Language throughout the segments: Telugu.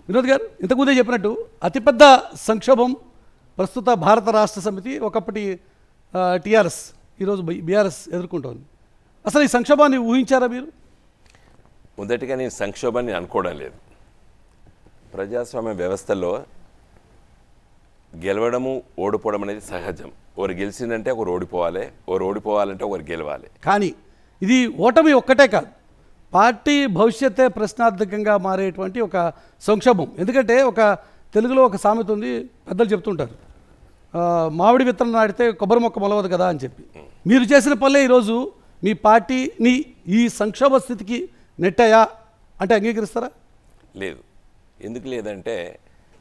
వినోద్ గారు ఇంతకుముందే చెప్పినట్టు అతిపెద్ద సంక్షోభం ప్రస్తుత భారత రాష్ట్ర సమితి ఒకప్పటి టీఆర్ఎస్ ఈరోజు బీఆర్ఎస్ ఎదుర్కొంటోంది. అసలు ఈ సంక్షోభాన్ని ఊహించారా మీరు? మొదటిగా నేను సంక్షోభాన్ని అనుకోవడం లేదు. ప్రజాస్వామ్య వ్యవస్థలో గెలవడము ఓడిపోవడం అనేది సహజం. ఒకరు గెలిచిందంటే ఒకరు ఓడిపోవాలి, ఒకరు ఓడిపోవాలంటే ఒకరు గెలవాలి. కానీ ఇది ఓటమి ఒక్కటే కాదు, పార్టీ భవిష్యత్తే ప్రశ్నార్థకంగా మారేటువంటి ఒక సంక్షోభం. ఎందుకంటే ఒక తెలుగులో ఒక సామెత ఉంది, పెద్దలు చెప్తుంటారు, మామిడి విత్తనం నాటితే కొబ్బరి మొక్క మొలవదు కదా అని చెప్పి. మీరు చేసిన పనులే ఈరోజు మీ పార్టీని ఈ సంక్షోభ స్థితికి నెట్టాయా అంటే అంగీకరిస్తారా? లేదు. ఎందుకు లేదంటే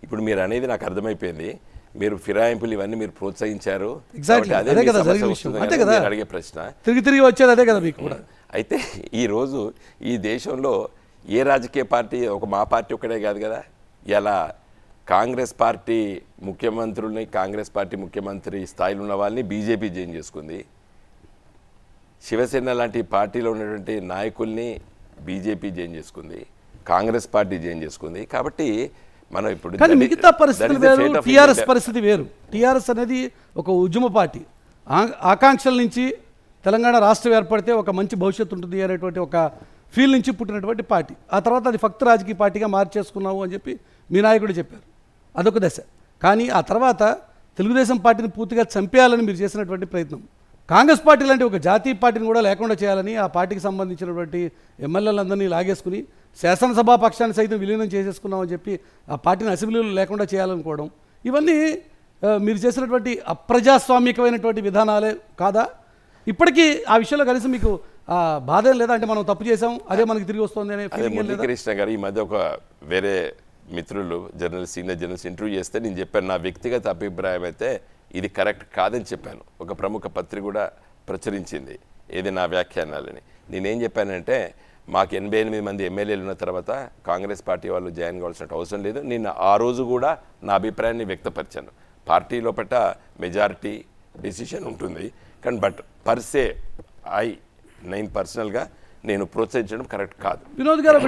ఇప్పుడు మీరు అనేది నాకు అర్థమైపోయింది. మీరు ఫిరాయింపులు ఇవన్నీ మీరు ప్రోత్సహించారు. అడిగే ప్రశ్న తిరిగి వచ్చేది అదే కదా మీకు కూడా. అయితే ఈరోజు ఈ దేశంలో ఏ రాజకీయ పార్టీ, ఒక మా పార్టీ ఒక్కడే కాదు కదా, ఇలా కాంగ్రెస్ పార్టీ ముఖ్యమంత్రుల్ని, కాంగ్రెస్ పార్టీ ముఖ్యమంత్రి స్థాయిలో ఉన్న వాళ్ళని బీజేపీ జాయిన్ చేసుకుంది. శివసేన లాంటి పార్టీలో ఉన్నటువంటి నాయకుల్ని బీజేపీ జాయిన్ చేసుకుంది, కాంగ్రెస్ పార్టీ జాయిన్ చేసుకుంది. కాబట్టి మనం ఇప్పుడు కానీ మిగతా పరిస్థితులు వేరు, టీఆర్ఎస్ పరిస్థితి వేరు. టీఆర్ఎస్ అనేది ఒక ఉద్యమ పార్టీ, ఆకాంక్షల నుంచి తెలంగాణ రాష్ట్రం ఏర్పడితే ఒక మంచి భవిష్యత్తు ఉంటుంది అనేటువంటి ఒక ఫీల్ నుంచి పుట్టినటువంటి పార్టీ. ఆ తర్వాత అది ఫక్త్ రాజకీయ పార్టీగా మార్చేసుకున్నాము అని చెప్పి మీ నాయకుడు చెప్పారు. అదొక దశ. కానీ ఆ తర్వాత తెలుగుదేశం పార్టీని పూర్తిగా చంపేయాలని మీరు చేసినటువంటి ప్రయత్నం, కాంగ్రెస్ పార్టీ లాంటి ఒక జాతీయ పార్టీని కూడా లేకుండా చేయాలని ఆ పార్టీకి సంబంధించినటువంటి ఎమ్మెల్యేలందరినీ లాగేసుకుని శాసనసభా పక్షాన్ని సైతం విలీనం చేసేసుకున్నామని చెప్పి ఆ పార్టీని అసెంబ్లీలో లేకుండా చేయాలనుకోవడం, ఇవన్నీ మీరు చేసినటువంటి అప్రజాస్వామికమైనటువంటి విధానాలే కాదా? ఇప్పటికీ ఆ విషయంలో కలిసి మీకు బాధ ఏం లేదా? అంటే మనం తప్పు చేసాం, అదే మనకి తిరిగి వస్తుంది అనే కృష్ణ గారు ఈ మధ్య ఒక వేరే మిత్రులు జర్నలిస్ట్, సీనియర్ జర్నలిస్ట్ ఇంటర్వ్యూ చేస్తే నేను చెప్పాను, నా వ్యక్తిగత అభిప్రాయం అయితే ఇది కరెక్ట్ కాదని చెప్పాను. ఒక ప్రముఖ పత్రిక కూడా ప్రచురించింది ఏది నా వ్యాఖ్యానాలని. నేనేం చెప్పానంటే, మాకు 88 మంది ఎమ్మెల్యేలు ఉన్న తర్వాత కాంగ్రెస్ పార్టీ వాళ్ళు జాయిన్ కావాల్సిన అవసరం లేదు. నేను ఆ రోజు కూడా నా అభిప్రాయాన్ని వ్యక్తపరిచాను. పార్టీ లోపల మెజారిటీ డిసిషన్ ఉంటుంది, కానీ బట్ పర్సే నేను పర్సనల్గా నేను ప్రోత్సహించడం కరెక్ట్ కాదు. వినోద్ గారు